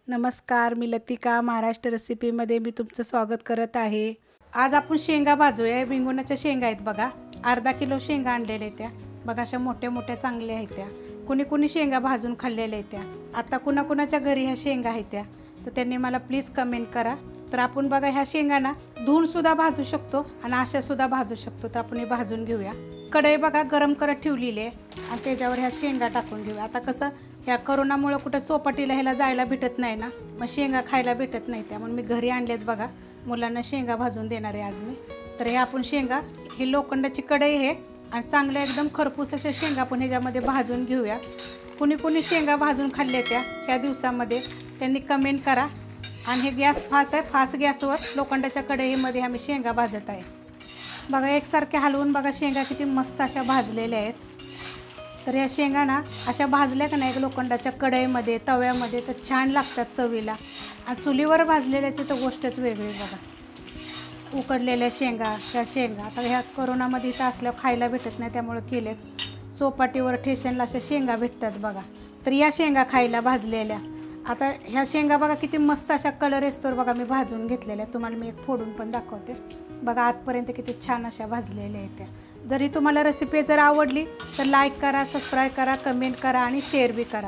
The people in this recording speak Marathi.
नमस्कार, मी लतिका महाराष्ट्र रेसिपीमध्ये मी तुमचं स्वागत करत आहे। आज आपण शेंगा भाजूया। बिंगुनाच्या शेंगा आहेत बघा, अर्धा किलो शेंगा आणलेल्या त्या बघा, अशा मोठ्या मोठ्या चांगल्या आहेत त्या। कुणी कुणी शेंगा भाजून खाल्लेल्या आहेत त्या। आता कुणाकुणाच्या घरी ह्या शेंगा आहेत त्या, तर त्यांनी मला प्लीज कमेंट करा। तर आपण बघा ह्या शेंगांना धुवून सुद्धा भाजू शकतो आणि अशा सुद्धा भाजू शकतो। तर आपण हे भाजून घेऊया। कढई बघा गरम करत ठेवलेली आहे आणि त्याच्यावर ह्या शेंगा टाकून घेऊया। आता कसं ह्या कोरोनामुळे कुठं चौपाटीला ह्याला जायला भेटत नाही ना, मग शेंगा खायला भेटत नाही त्या, म्हणून मी घरी आणलेत बघा। मुलांना शेंगा भाजून देणार आहे आज मी। तर हे आपण शेंगा, हे लोखंडाची कढई आहे आणि चांगल्या एकदम खरपूस अशा शेंगा आपण ह्याच्यामध्ये भाजून घेऊया। कुणी कुणी शेंगा भाजून खाल्ल्या त्या ह्या दिवसामध्ये त्यांनी कमेंट करा। आणि हे गॅस फास्ट आहे, फास्ट गॅसवर लोखंडाच्या कढईमध्ये आम्ही शेंगा भाजत आहे बघा। एकसारखे हलवून बघा शेंगा किती मस्त अशा भाजलेल्या आहेत। तर या शेंगा ना अशा भाजल्या का नाही लोखंडाच्या कढईमध्ये तव्यामध्ये तर छान लागतात चवीला। आणि चुलीवर भाजलेल्याची तर गोष्टच वेगळी बघा। उकडलेल्या शेंगा, त्या शेंगा आता ह्या कोरोनामध्ये इथं असल्यावर खायला भेटत नाही, त्यामुळे केलेत। चौपाटीवर ठेशनला अशा शेंगा भेटतात बघा। तर या शेंगा खायला भाजलेल्या। आता ह्या शेंगा बघा किती मस्त अशा कलर येतोर बघा, मी भाजून घेतलेल्या। तुम्हाला मी एक फोडून पण दाखवते बघा, आजपर्यंत किती छान अशा भाजलेल्या आहेत त्या। जरी तुम्हाला रेसिपी जर आवडली तर लाईक करा, सबस्क्राईब करा, कमेंट करा आणि शेअर बी करा।